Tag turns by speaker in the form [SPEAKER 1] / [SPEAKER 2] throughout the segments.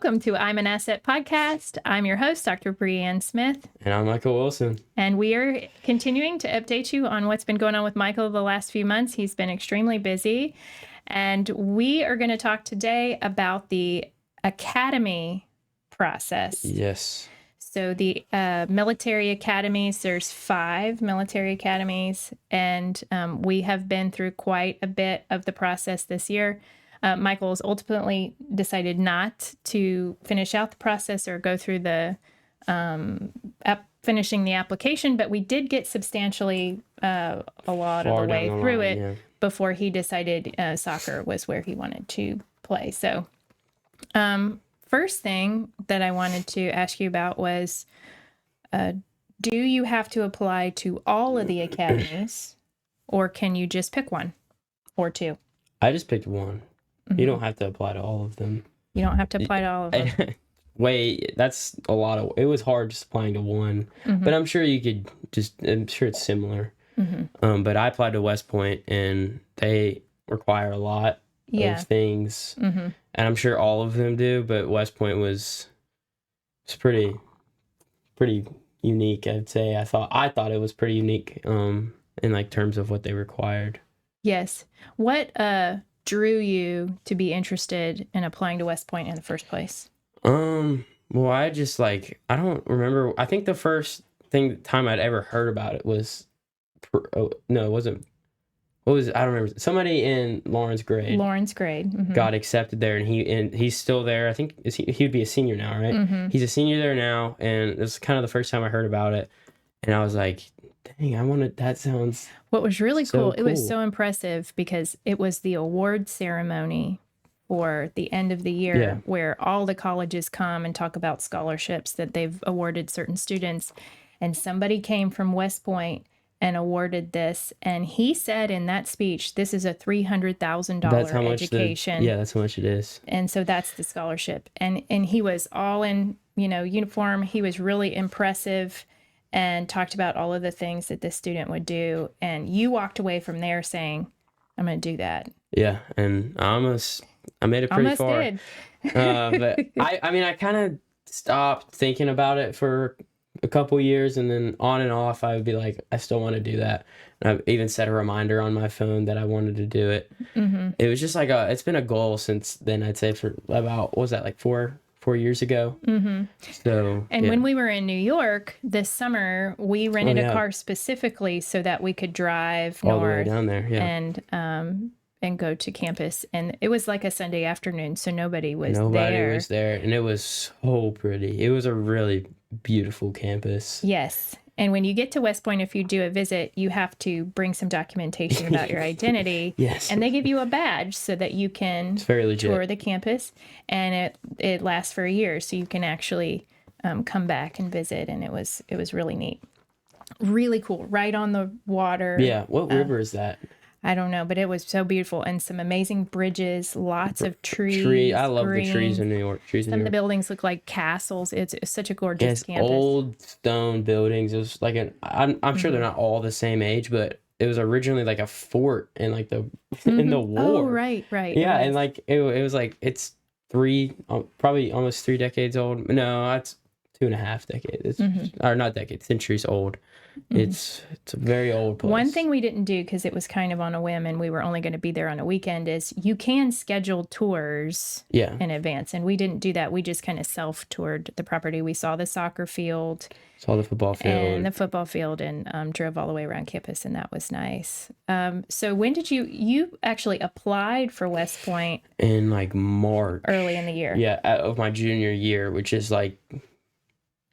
[SPEAKER 1] welcome to I'm an Asset podcast. I'm your host, Dr. Brianne Smith.
[SPEAKER 2] And I'm Michael Wilson.
[SPEAKER 1] And we are continuing to update you on what's been going on with Michael the last few months. He's been extremely busy. And we are going to talk today about the academy process.
[SPEAKER 2] Yes.
[SPEAKER 1] So the military academies, there's 5 military academies, and we have been through quite a bit of the process this year. Michael's ultimately decided not to finish out the process or go through the finishing the application, but we did get substantially a lot of the way through it before he decided soccer was where he wanted to play. So first thing that I wanted to ask you about was, do you have to apply to all of the academies, or can you just pick one or 2?
[SPEAKER 2] I just picked one. Mm-hmm. You don't have to apply to all of them.
[SPEAKER 1] You don't have to apply to all of them.
[SPEAKER 2] Wait, that's a lot of... It was hard just applying to one. Mm-hmm. But I'm sure you could just... I'm sure it's similar. Mm-hmm. But I applied to West Point, and they require a lot of things. Mm-hmm. And I'm sure all of them do, but West Point was pretty unique, I'd say. I thought it was pretty unique in like terms of what they required.
[SPEAKER 1] Yes. What drew you to be interested in applying to West Point in the first place?
[SPEAKER 2] Well, I just I don't remember. I think the first time I'd ever heard about it was, no, it wasn't. I don't remember. Somebody in Lauren's grade.
[SPEAKER 1] Mm-hmm.
[SPEAKER 2] Got accepted there, and he's still there. I think he would be a senior now, right? Mm-hmm. He's a senior there now, and it was kind of the first time I heard about it, and I was like, dang, that sounds...
[SPEAKER 1] What was really cool, it was so impressive because it was the award ceremony for the end of the year where all the colleges come and talk about scholarships that they've awarded certain students. And somebody came from West Point and awarded this. And he said in that speech, this is a $300,000 education.
[SPEAKER 2] That's how much it is.
[SPEAKER 1] And so that's the scholarship. And he was all in, uniform. He was really impressive and talked about all of the things that this student would do. And you walked away from there saying, I'm going to do that.
[SPEAKER 2] Yeah, and I made it pretty far.
[SPEAKER 1] Did.
[SPEAKER 2] But I kind of stopped thinking about it for a couple years, and then on and off, I would be like, I still want to do that. And I've even set a reminder on my phone that I wanted to do it. Mm-hmm. It was just it's been a goal since then, I'd say, for about, what was that, like 4 years ago. Mm-hmm. So,
[SPEAKER 1] and when we were in New York this summer, we rented a car specifically so that we could drive
[SPEAKER 2] all
[SPEAKER 1] north
[SPEAKER 2] the way down there,
[SPEAKER 1] and go to campus. And it was like a Sunday afternoon, so nobody was there.
[SPEAKER 2] Nobody was there, and it was so pretty. It was a really beautiful campus.
[SPEAKER 1] Yes. And when you get to West Point, if you do a visit, you have to bring some documentation about your identity.
[SPEAKER 2] Yes.
[SPEAKER 1] And they give you a badge so that you can tour the campus. And it lasts for a year, so you can actually come back and visit. And it was really neat. Really cool. Right on the water.
[SPEAKER 2] Yeah. What river is that?
[SPEAKER 1] I don't know, but it was so beautiful, and some amazing bridges, lots of trees.
[SPEAKER 2] I love the trees in New York.
[SPEAKER 1] Some of the buildings look like castles. It's such a gorgeous campus.
[SPEAKER 2] Old stone buildings. It was like I'm sure they're not all the same age, but it was originally like a fort in like in the war.
[SPEAKER 1] Oh, right.
[SPEAKER 2] Yeah, and it was like it's probably almost 3 decades old. No, that's 2.5 decades. Or not decades, centuries old. Mm-hmm. It's a very old place.
[SPEAKER 1] One thing we didn't do, because it was kind of on a whim and we were only going to be there on a weekend, is you can schedule tours in advance. And we didn't do that. We just kind of self-toured the property. We saw the soccer field.
[SPEAKER 2] Saw the football field.
[SPEAKER 1] And drove all the way around campus, and that was nice. So when did you actually applied for West Point?
[SPEAKER 2] In March.
[SPEAKER 1] Early in the year.
[SPEAKER 2] Yeah, of my junior year, which is I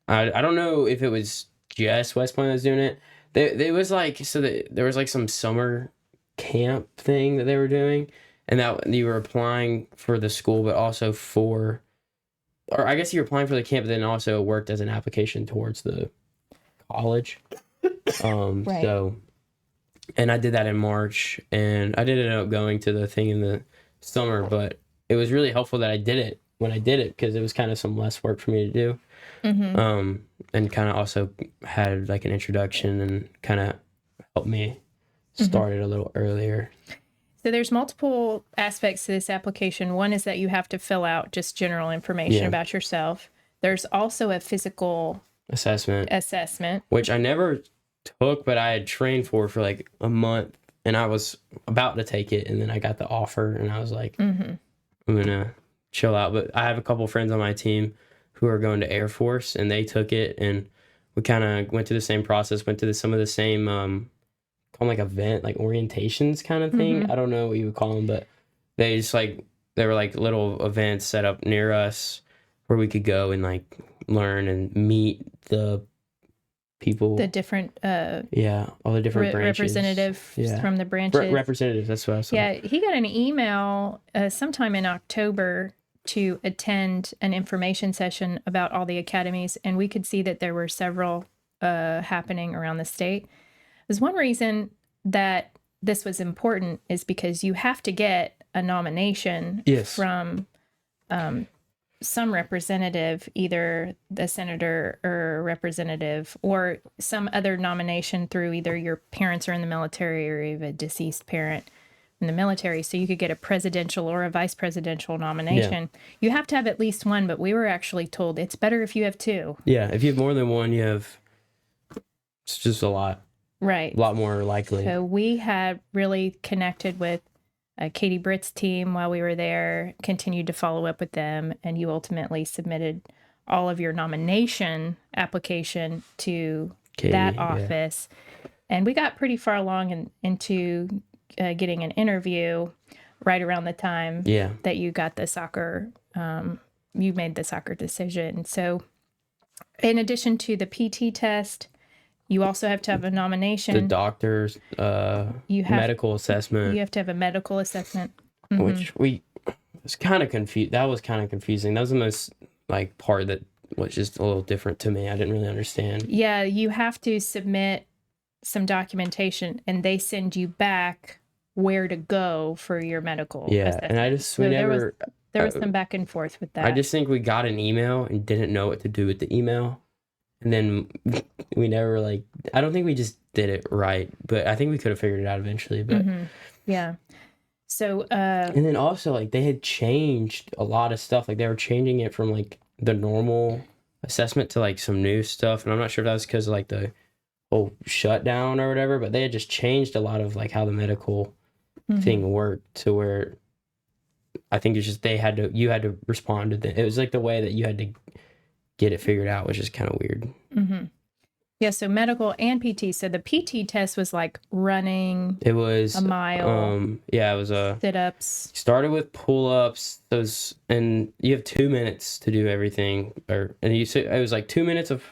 [SPEAKER 2] don't know if it was just West Point that was doing it. There was some summer camp thing that they were doing, and that you were applying for the school, but also or I guess you were applying for the camp, but then also worked as an application towards the college.
[SPEAKER 1] Right.
[SPEAKER 2] So, and I did that in March, and I did end up going to the thing in the summer, but it was really helpful that I did it when I did it, because it was kind of some less work for me to do. Mm-hmm. And kind of also had an introduction and kind of helped me start it a little earlier.
[SPEAKER 1] So there's multiple aspects to this application. One is that you have to fill out just general information about yourself. There's also a physical assessment,
[SPEAKER 2] which I never took, but I had trained for like a month, and I was about to take it, and then I got the offer, and I was like, I'm gonna chill out. But I have a couple friends on my team who are going to Air Force, and they took it, and we kind of went through the same process, went to some of the same call them like event, like orientations kind of thing. I don't know what you would call them, but they just like, they were like little events set up near us where we could go and like learn and meet the people,
[SPEAKER 1] the different
[SPEAKER 2] all the different branches,
[SPEAKER 1] representatives from the branches.
[SPEAKER 2] Representatives, that's what I was saying.
[SPEAKER 1] Yeah, he got an email sometime in October to attend an information session about all the academies, and we could see that there were several happening around the state. There's one reason that this was important is because you have to get a nomination from some representative, either the senator or representative, or some other nomination through either your parents are in the military or you have a deceased parent in the military. So you could get a presidential or a vice presidential nomination. You have to have at least one, but we were actually told it's better if you have two.
[SPEAKER 2] Yeah, if you have more than one, it's just a lot.
[SPEAKER 1] Right.
[SPEAKER 2] A lot more likely.
[SPEAKER 1] So we had really connected with Katie Britt's team while we were there, continued to follow up with them, and you ultimately submitted all of your nomination application to Katie, that office. And we got pretty far along into getting an interview right around the time that you got the soccer, you made the soccer decision. So in addition to the PT test, you also have to have a nomination.
[SPEAKER 2] The doctor's medical assessment.
[SPEAKER 1] You have to have a medical assessment.
[SPEAKER 2] Which was kind of confused. That was kind of confusing. That was the most like part that was just a little different to me. I didn't really understand.
[SPEAKER 1] Yeah, you have to submit some documentation, and they send you back where to go for your medical assessment.
[SPEAKER 2] And
[SPEAKER 1] there was some back and forth with that.
[SPEAKER 2] I just think we got an email and didn't know what to do with the email. And then we never I don't think we just did it right, but I think we could have figured it out eventually. But
[SPEAKER 1] yeah. So
[SPEAKER 2] and then also like they had changed a lot of stuff. Like they were changing it from like the normal assessment to like some new stuff. And I'm not sure if that was because of like the whole shutdown or whatever, but they had just changed a lot of like how the medical thing worked to where I think it's just you had to respond to them. It was like the way that you had to get it figured out, which is kind of weird.
[SPEAKER 1] Yeah, so medical and PT. So the PT test was like running.
[SPEAKER 2] It was
[SPEAKER 1] a mile.
[SPEAKER 2] It was
[SPEAKER 1] sit-ups.
[SPEAKER 2] Started with pull-ups. And you have 2 minutes to do everything. It was like 2 minutes of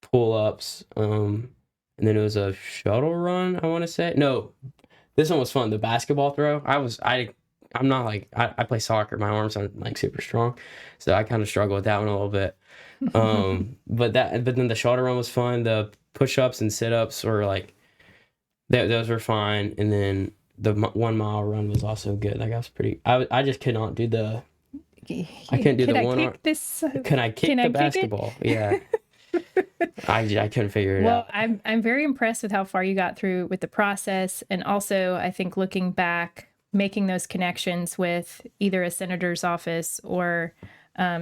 [SPEAKER 2] pull-ups. And then it was a shuttle run, I want to say. No, this one was fun. The basketball throw. I'm not like I play soccer. My arms aren't like super strong, so I kind of struggle with that one a little bit. But then the shuttle run was fun. The push-ups and sit-ups were like those were fine. And then the 1 mile run was also good. Like I was pretty. I just could not do the. I couldn't do the one. Can I kick the basketball? Yeah. I couldn't figure it out.
[SPEAKER 1] Well, I'm very impressed with how far you got through with the process, and also I think looking back, making those connections with either a senator's office or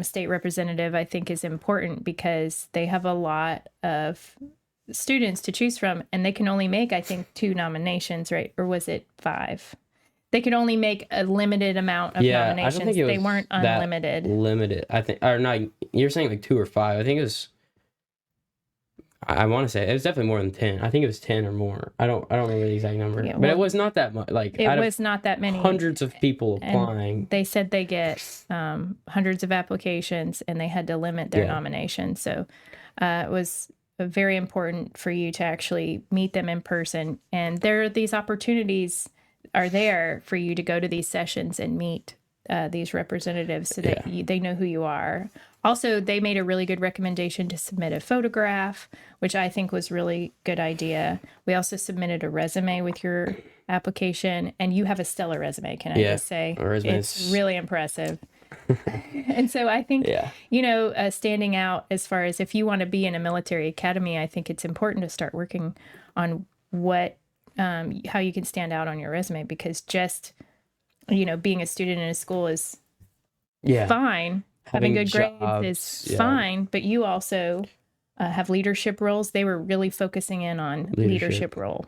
[SPEAKER 1] state representative, I think is important because they have a lot of students to choose from, and they can only make, I think, 2 nominations, right? Or was it 5? They could only make a limited amount of nominations.
[SPEAKER 2] I don't think it was
[SPEAKER 1] they weren't unlimited.
[SPEAKER 2] Limited, I think, or not. You're saying like 2 or 5. I think it was. I want to say it was definitely more than 10. I think it was 10 or more. I don't remember the exact number, but it was not that much. Like
[SPEAKER 1] it was not that many.
[SPEAKER 2] Hundreds of people applying.
[SPEAKER 1] And they said they get hundreds of applications, and they had to limit their nomination. So it was very important for you to actually meet them in person. And these opportunities are there for you to go to these sessions and meet these representatives so that they know who you are. Also, they made a really good recommendation to submit a photograph, which I think was really good idea. We also submitted a resume with your application, and you have a stellar resume, can I just say? It's really impressive. And so I think, standing out as far as if you want to be in a military academy, I think it's important to start working on what how you can stand out on your resume, because just, being a student in a school is fine. Having good grades is fine, but you also have leadership roles. They were really focusing in on leadership role.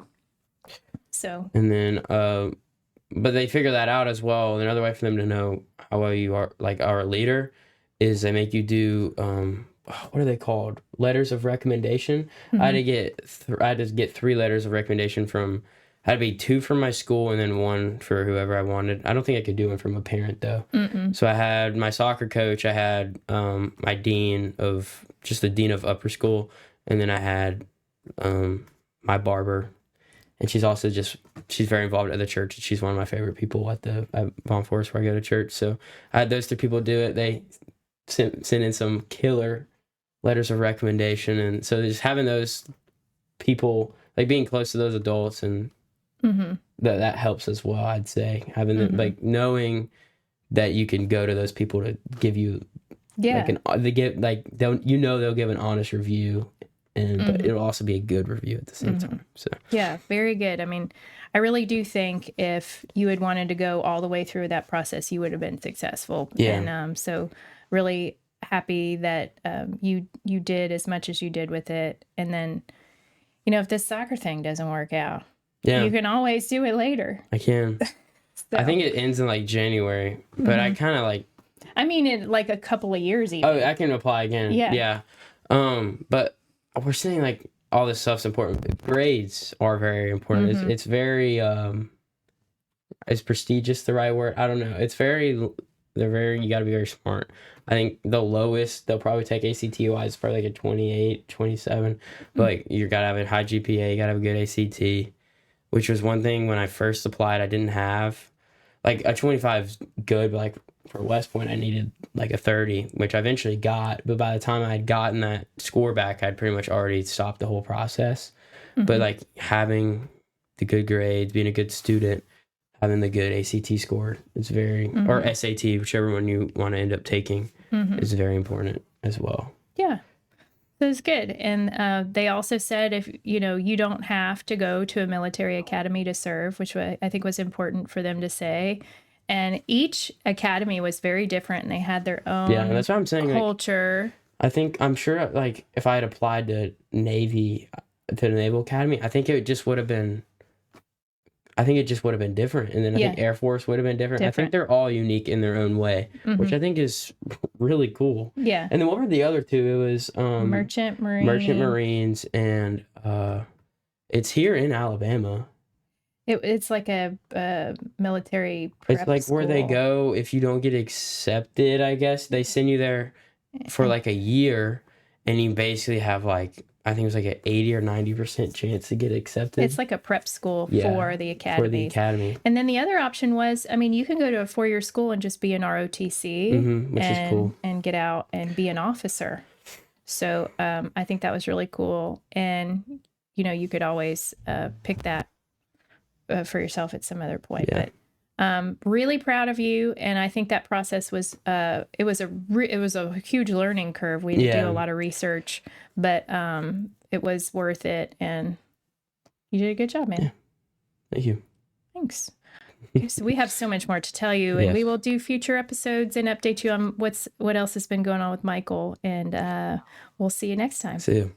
[SPEAKER 1] So. And
[SPEAKER 2] then, but they figure that out as well. Another way for them to know how well you are, like, are a leader, is they make you do, what are they called? Letters of recommendation. Mm-hmm. I had to get 3 letters of recommendation from. Had to be 2 from my school and then 1 for whoever I wanted. I don't think I could do one from a parent, though. Mm-mm. So I had my soccer coach. I had my dean of upper school. And then I had my barber. And she's also she's very involved at the church. She's one of my favorite people at Von Forest where I go to church. So I had those 3 people do it. They sent in some killer letters of recommendation. And so just having those people, like being close to those adults, and that helps as well, I'd say. Having them, like, knowing that you can go to those people to give you they'll give an honest review, and but it'll also be a good review at the same time. So
[SPEAKER 1] very good. I mean, I really do think if you had wanted to go all the way through that process, you would have been successful. And so really happy that you did as much as you did with it. And then, if this soccer thing doesn't work out, you can always do it later.
[SPEAKER 2] I can. So. I think it ends in like January, but I kind of like.
[SPEAKER 1] I mean, in like a couple of years even.
[SPEAKER 2] Oh, I can apply again. Yeah. But we're saying like all this stuff's important. Grades are very important. It's very is prestigious the right word? I don't know. You got to be very smart. I think the lowest they'll probably take ACT-wise is probably like a 28, 27. But like, you got to have a high GPA, you got to have a good ACT, which was one thing when I first applied I didn't have. Like, a 25 is good, but like for West Point I needed like a 30, which I eventually got. But by the time I had gotten that score back, I'd pretty much already stopped the whole process. But like having the good grades, being a good student, having the good ACT score is very, or SAT, whichever one you want to end up taking, is very important as well.
[SPEAKER 1] Yeah, that was good. And they also said if, you don't have to go to a military academy to serve, which I think was important for them to say. And each academy was very different, and they had their own
[SPEAKER 2] that's what I'm saying,
[SPEAKER 1] culture.
[SPEAKER 2] Like, I'm sure, like, if I had applied to the Naval Academy, I think it just would have been different. And then I think Air Force would have been different. I think they're all unique in their own way, which I think is really cool.
[SPEAKER 1] Yeah.
[SPEAKER 2] And then what were the other 2? It was
[SPEAKER 1] Merchant
[SPEAKER 2] Marines, and it's here in Alabama.
[SPEAKER 1] It's like a military prep
[SPEAKER 2] It's like
[SPEAKER 1] school.
[SPEAKER 2] where they go if you don't get accepted, I guess. They send you there for like a year, and you basically have like, I think it was like an 80 or 90% chance to get accepted.
[SPEAKER 1] It's like a prep school for the academy.
[SPEAKER 2] For the academy.
[SPEAKER 1] And then the other option was, I mean, you can go to a 4-year school and just be an ROTC,
[SPEAKER 2] which is cool,
[SPEAKER 1] and get out and be an officer. So I think that was really cool. And, you could always pick that for yourself at some other point. Yeah. But really proud of you. And I think that process was, it was a huge learning curve. We had to do a lot of research, but it was worth it. And you did a good job, man.
[SPEAKER 2] Yeah. Thank you.
[SPEAKER 1] Thanks. Okay, so we have so much more to tell you, and we will do future episodes and update you on what else has been going on with Michael. And we'll see you next time.
[SPEAKER 2] See you.